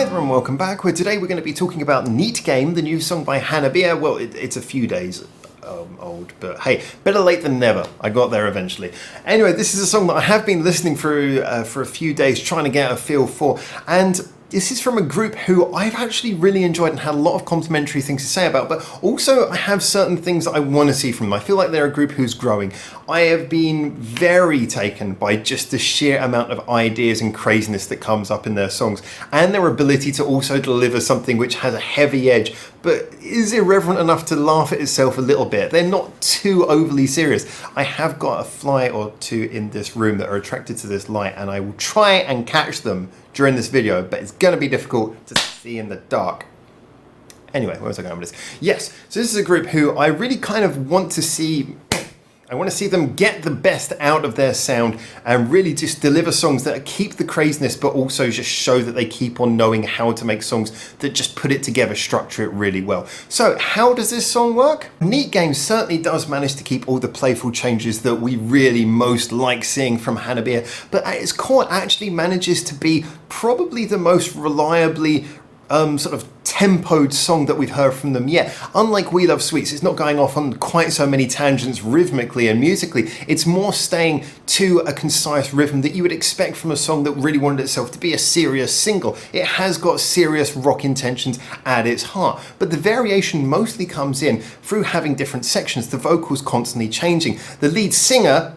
Hi there and welcome back, where today we're going to be talking about NEET Game, the new song by Hanabie. Well, it's a few days old, but hey, better late than never. I got there eventually. Anyway, this is a song that I have been listening through for a few days, trying to get a feel for, and this is from a group who I've actually really enjoyed and had a lot of complimentary things to say about, but also I have certain things that I want to see from them. I feel like they're a group who's growing. I have been very taken by just the sheer amount of ideas and craziness that comes up in their songs, and their ability to also deliver something which has a heavy edge, but is irreverent enough to laugh at itself a little bit. They're not too overly serious. I have got a fly or two in this room that are attracted to this light, and I will try and catch them during this video, but it's going to be difficult to see in the dark. Anyway, where was I going with this? Yes, so this is a group who I really kind of want to see. I want to see them get the best out of their sound and really just deliver songs that keep the craziness, but also just show that they keep on knowing how to make songs that just put it together, structure it really well. So how does this song work? NEET Game certainly does manage to keep all the playful changes that we really most like seeing from Hanabie, but at its core it actually manages to be probably the most reliably sort of tempoed song that we've heard from them yet. Unlike We Love Sweets, it's not going off on quite so many tangents rhythmically and musically. It's more staying to a concise rhythm that you would expect from a song that really wanted itself to be a serious single. It has got serious rock intentions at its heart, but the variation mostly comes in through having different sections, the vocals constantly changing. The lead singer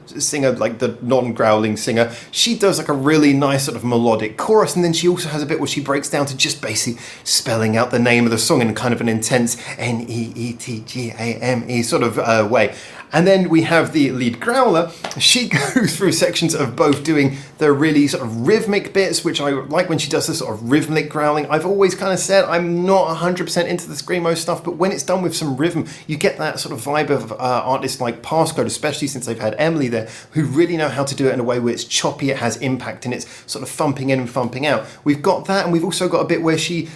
like the non-growling singer, she does like a really nice sort of melodic chorus, and then she also has a bit where she breaks down to just basically spelling out the name of the song in kind of an intense N-E-E-T-G-A-M-E sort of way. And then we have the lead growler. She goes through sections of both doing the really sort of rhythmic bits, which I like when she does this sort of rhythmic growling. I've always kind of said I'm not 100% into the screamo stuff, but when it's done with some rhythm, you get that sort of vibe of artists like Passcode, especially since they've had Emily there, who really know how to do it in a way where it's choppy, it has impact, and it's sort of thumping in and thumping out. We've got that, and we've also got a bit where she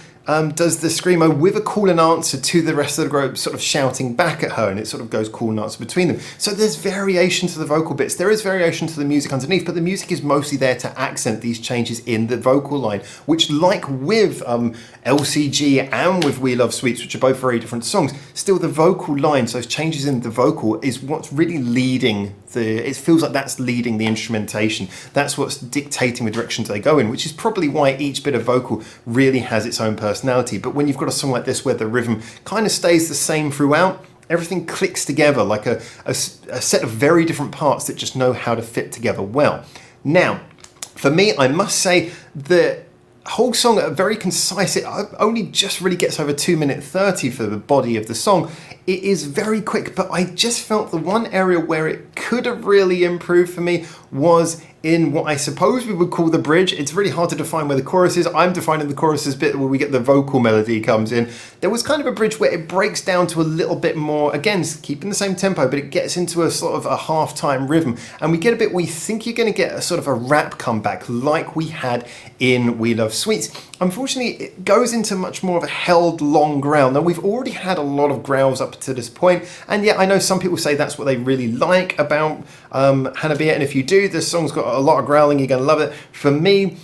does the screamo with a call and answer to the rest of the group sort of shouting back at her, and it sort of goes call and answer between them. So there's variation to the vocal bits, there is variation to the music underneath, but the music is mostly there to accent these changes in the vocal line, which, like with LCG and with We Love Sweets, which are both very different songs, still the vocal lines, those changes in the vocal, is what's really leading it feels like that's leading the instrumentation. That's what's dictating the directions they go in, which is probably why each bit of vocal really has its own personality. But when you've got a song like this where the rhythm kind of stays the same throughout, everything clicks together like a set of very different parts that just know how to fit together well. Now, for me, I must say that whole song very concise. It only just really gets over 2:30 for the body of the song. It is very quick, but I just felt the one area where it could have really improved for me was in what I suppose we would call the bridge. It's really hard to define where the chorus is. I'm defining the chorus as bit where we get the vocal melody comes in. There was kind of a bridge where it breaks down to a little bit more, again, keeping the same tempo, but it gets into a sort of a half-time rhythm. And we get a bit where you think you're going to get a sort of a rap comeback like we had in We Love Sweets. Unfortunately, it goes into much more of a held long growl. Now, we've already had a lot of growls up to this point, and yet I know some people say that's what they really like about Hanabie, and if you do, this song's got a lot of growling, you're going to love it. For me,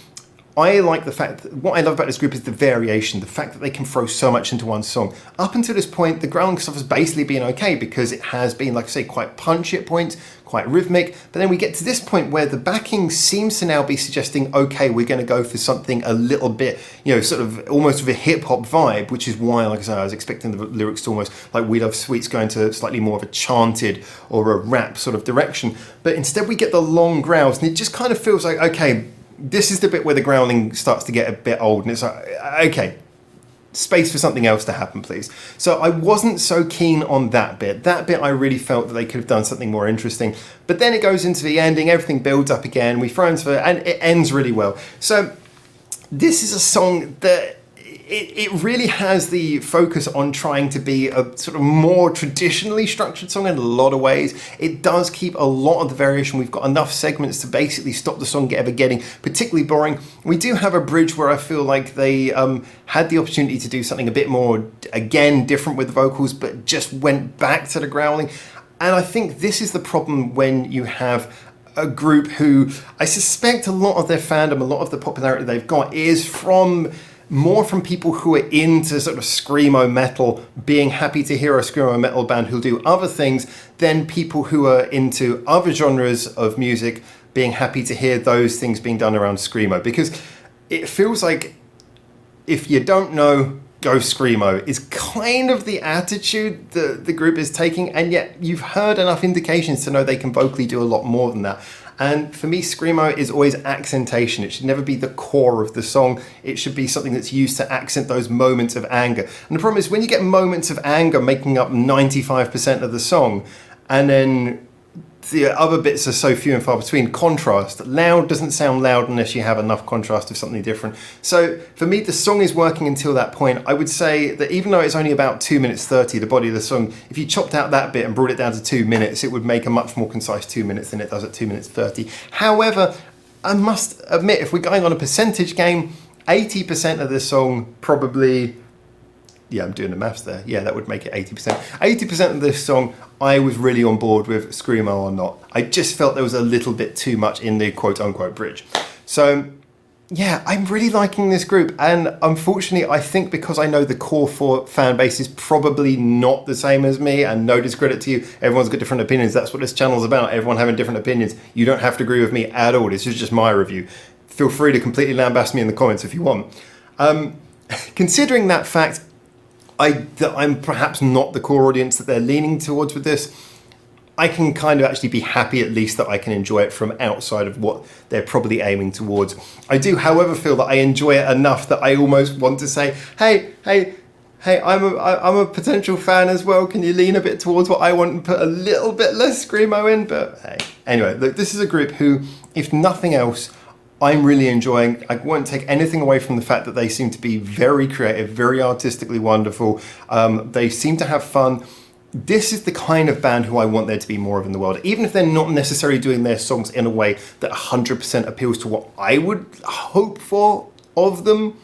I like the fact that what I love about this group is the variation, the fact that they can throw so much into one song. Up until this point, the growling stuff has basically been okay because it has been, like I say, quite punchy at points, quite rhythmic. But then we get to this point where the backing seems to now be suggesting, okay, we're going to go for something a little bit, sort of almost with a hip hop vibe, which is why, like I said, I was expecting the lyrics to almost like We Love Sweets going to slightly more of a chanted or a rap sort of direction. But instead we get the long growls, and it just kind of feels like, okay, this is the bit where the growling starts to get a bit old, and it's like, okay, space for something else to happen, please. So I wasn't so keen on that bit. That bit I really felt that they could have done something more interesting. But then it goes into the ending, everything builds up again, we throw into it, and it ends really well. So this is a song that it really has the focus on trying to be a sort of more traditionally structured song in a lot of ways. It does keep a lot of the variation. We've got enough segments to basically stop the song ever getting particularly boring. We do have a bridge where I feel like they had the opportunity to do something a bit more, again, different with the vocals, but just went back to the growling. And I think this is the problem when you have a group who I suspect a lot of their fandom, a lot of the popularity they've got is from more from people who are into sort of screamo metal, being happy to hear a screamo metal band who'll do other things, than people who are into other genres of music being happy to hear those things being done around screamo. Because it feels like, if you don't know, go screamo is kind of the attitude that the group is taking, and yet you've heard enough indications to know they can vocally do a lot more than that. And for me, screamo is always accentation. It should never be the core of the song. It should be something that's used to accent those moments of anger. And the problem is, when you get moments of anger making up 95% of the song, and then the other bits are so few and far between. Contrast. Loud doesn't sound loud unless you have enough contrast of something different. So for me, the song is working until that point. I would say that even though it's only about 2 minutes 30, the body of the song, if you chopped out that bit and brought it down to 2 minutes, it would make a much more concise 2 minutes than it does at 2 minutes 30. However, I must admit, if we're going on a percentage game, 80% of this song probably... Yeah, I'm doing the maths there. Yeah, that would make it 80%. 80% of this song, I was really on board with, screamo or not. I just felt there was a little bit too much in the quote-unquote bridge. So, yeah, I'm really liking this group. And unfortunately, I think because I know the core for fan base is probably not the same as me, and no discredit to you, everyone's got different opinions. That's what this channel's about, everyone having different opinions. You don't have to agree with me at all. This is just my review. Feel free to completely lambast me in the comments if you want. Considering that fact, that I'm perhaps not the core audience that they're leaning towards with this, I can kind of actually be happy at least that I can enjoy it from outside of what they're probably aiming towards. I do, however, feel that I enjoy it enough that I almost want to say, hey, I'm a potential fan as well. Can you lean a bit towards what I want and put a little bit less screamo in? But hey, anyway, look, this is a group who, if nothing else, I'm really enjoying. I won't take anything away from the fact that they seem to be very creative, very artistically wonderful. They seem to have fun. This is the kind of band who I want there to be more of in the world, even if they're not necessarily doing their songs in a way that 100% appeals to what I would hope for of them.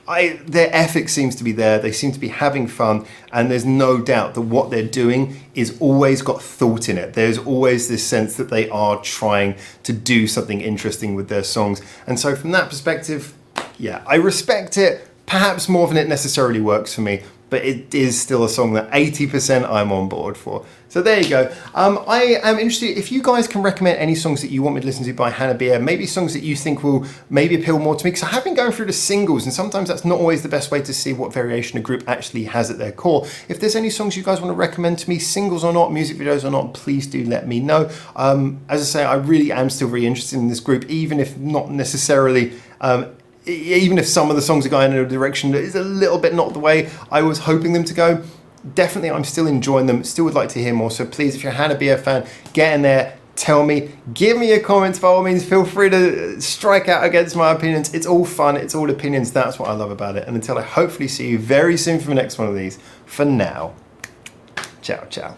Their ethic seems to be there, they seem to be having fun, and there's no doubt that what they're doing is always got thought in it. There's always this sense that they are trying to do something interesting with their songs. And so from that perspective, yeah, I respect it, perhaps more than it necessarily works for me, but it is still a song that 80% I'm on board for. So there you go. I am interested if you guys can recommend any songs that you want me to listen to by Hanabie, maybe songs that you think will maybe appeal more to me, because I have been going through the singles, and sometimes that's not always the best way to see what variation a group actually has at their core. If there's any songs you guys want to recommend to me, singles or not, music videos or not, please do let me know. As I say, I really am still very interested in this group, even if not necessarily... even if some of the songs are going in a direction that is a little bit not the way I was hoping them to go, definitely I'm still enjoying them, still would like to hear more. So please, if you're a Hanabie fan, get in there, tell me, give me your comments by all means, feel free to strike out against my opinions. It's all fun, it's all opinions, that's what I love about it. And until I hopefully see you very soon for the next one of these, for now, ciao, ciao.